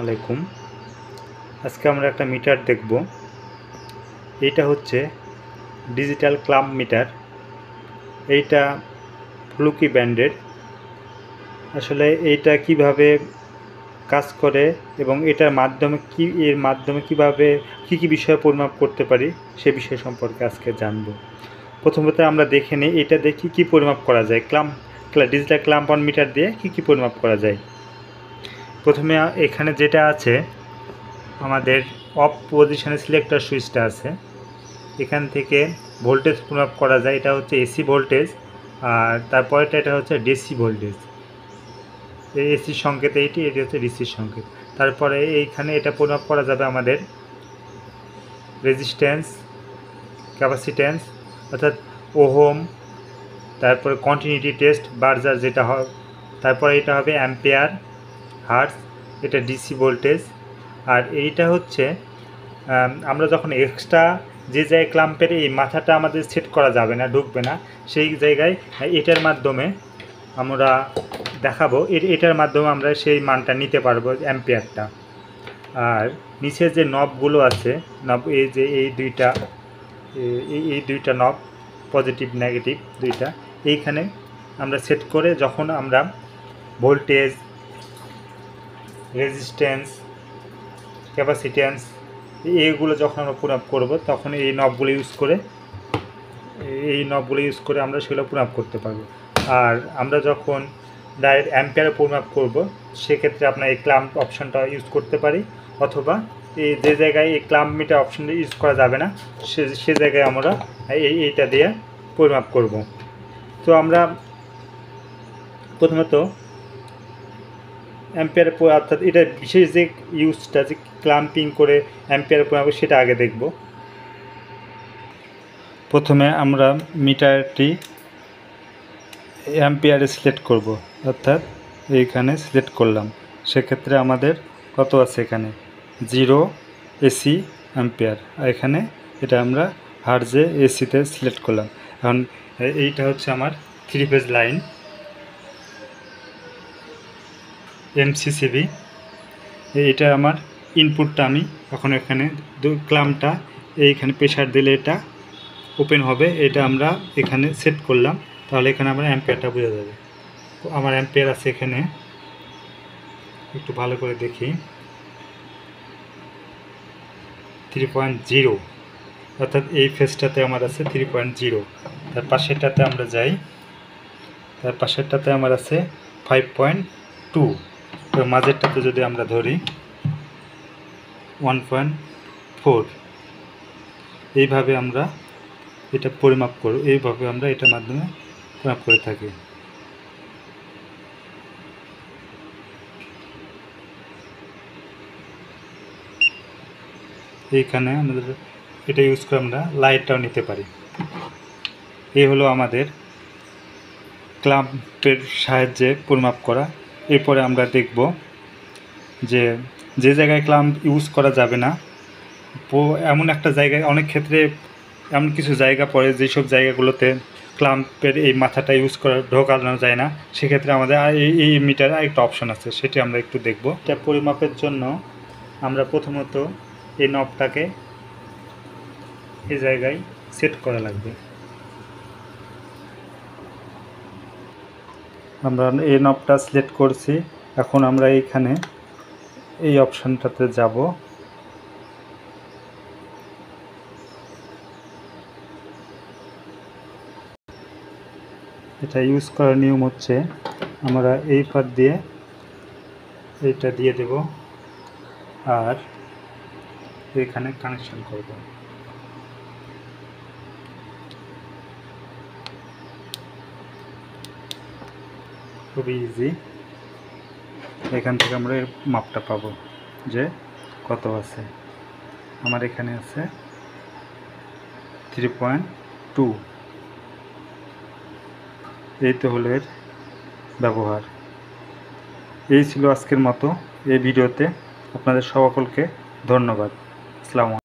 আলাইকুম। আজকে আমরা একটা মিটার দেখব। এইটা হচ্ছে ডিজিটাল ক্লাম্প মিটার। এইটা ফ্লুকি ব্র্যান্ডের। আসলে এইটা কিভাবে কাজ করে এবং এর মাধ্যমে কিভাবে কি বিষয়ে পরিমাপ করতে পারি সে বিষয় সম্পর্কে আজকে জানব। প্রথমত আমরা দেখে নিই এটা দিয়ে কী পরিমাপ করা যায়। ডিজিটাল ক্লাম্প অন মিটার দিয়ে কি পরিমাপ করা যায়। প্রথমে এখানে যেটা আছে আমাদের অফ পজিশনে সিলেক্টর সুইচটা আছে। এখান থেকে ভোল্টেজ পরিমাপ করা যায়। এটা হচ্ছে এসি ভোল্টেজ, আর তারপরেটা এটা হচ্ছে ডিসি ভোল্টেজ। এই এসি সংকেত এটি হচ্ছে ডিসির সংকেত। তারপরে এইখানে এটা পরিমাপ করা যাবে আমাদের রেজিস্ট্যান্স, ক্যাপাসিট্যান্স অর্থাৎ ওহম, তারপরে কন্টিনিউটি টেস্ট বার্জার যেটা হয়, তারপরে এটা হবে অ্যাম্পিয়ার, হার্টজ, এটা ডিসি ভোল্টেজ। আর এইটা হচ্ছে আমরা যখন এক্সট্রা যে জায়গায় ক্লাম্পের এই মাথাটা আমাদের সেট করা যাবে না, ঢুকবে না, সেই জায়গায় এটার মাধ্যমে আমরা দেখাবো। এটার মাধ্যমে আমরা সেই মানটা নিতে পারবো, অ্যাম্পিয়ারটা। আর নিচে যে নবগুলো আছে, এই যে এই দুইটা নব, পজিটিভ নেগেটিভ দুইটা, এইখানে আমরা সেট করে যখন আমরা ভোল্টেজ, রেজিস্ট্যান্স, ক্যাপাসিট্যান্স এইগুলো যখন আমরা পরিমাপ করব তখন এই নবগুলো ইউজ করে আমরা সেগুলো পরিমাপ করতে পারবো। আর আমরা যখন ডাইরেক্ট অ্যাম্পিয়ারে পরিমাপ করব সেক্ষেত্রে আপনার এই ক্লাম্প অপশানটা ইউজ করতে পারি, অথবা এই যে জায়গায় এই ক্লাম্প মিটার অপশানটা ইউজ করা যাবে না সে জায়গায় আমরা এইটা দিয়ে পরিমাপ করব। তো আমরা প্রথমত অ্যাম্পিয়ারে অর্থাৎ এটা বিশেষ যে ইউজটা, যে ক্লাম্পিং করে অ্যাম্পিয়ারে পরিমাপ সেটা আগে দেখব। প্রথমে আমরা মিটারটি অ্যাম্পিয়ারে সিলেক্ট করব, অর্থাৎ এইখানে সিলেক্ট করলাম। সেক্ষেত্রে আমাদের কত আছে, এখানে 0 এসি অ্যাম্পিয়ার, আর এখানে এটা আমরা হার্জে এসিতে সিলেক্ট করলাম। এখন এইটা হচ্ছে আমার 3 ফেজ লাইন এমসিসিবি। এটা আমার ইনপুটটা আমি এখন এখানে ক্লাম্পটা এইখানে প্রেশার দিলে এটা ওপেন হবে। এটা আমরা এখানে সেট করলাম, তাহলে এখানে আমরা অ্যাম্পিয়ারটা বোঝা যাবে। আমার অ্যাম্পিয়ার আছে এখানে, একটু ভালো করে দেখি, 3.0, অর্থাৎ এই ফেজটাতে আমার আছে 3.0। তার পাশেরটাতে আমরা যাই, তার পাশেরটাতে আমার আছে 5.2, তো মাঝেরটাতে যদি আমরা ধরি 1.4। এইভাবে আমরা এটা পরিমাপ করব, এইভাবে আমরা এটার মাধ্যমে পরিমাপ করে থাকি। এইখানে আমাদের এটা ইউজ করে আমরা লাইটটাও নিতে পারি। এই হলো আমাদের ক্লাম্পের সাহায্যে পরিমাপ করা। এরপরে আমরা দেখব যে জায়গায় ক্লাম্প ইউজ করা যাবে না, এমন একটা জায়গায়, অনেক ক্ষেত্রে এমন কিছু জায়গা পড়ে যেসব জায়গাগুলোতে ক্লাম্পের এই মাথাটা ইউজ করা ঢোকানো যায় না, সেক্ষেত্রে আমাদের এই মিটারে আরেকটা অপশন আছে, সেটি আমরা একটু দেখব। এটা পরিমাপের জন্য আমরা প্রথমত এই নবটাকে এই জায়গায় সেট করা লাগবে। আমরা এই নবটা সিলেক্ট করছি। এখন আমরা এইখানে এই অপশানটাতে যাব। এটা ইউজ করার নিয়ম হচ্ছে আমরা এই পার দিয়ে এইটা দিয়ে দেব, আর এখানে কানেকশন করব। খুবই ইজি। এখান থেকে আমরা এর মাপটা পাবো যে কত আছে। আমার এখানে আছে 3.2। এই তো হলো এর ব্যবহার। এই ছিল আজকের মতো এই ভিডিওতে। আপনাদের সকলকে ধন্যবাদ। আসসালামু আলাইকুম।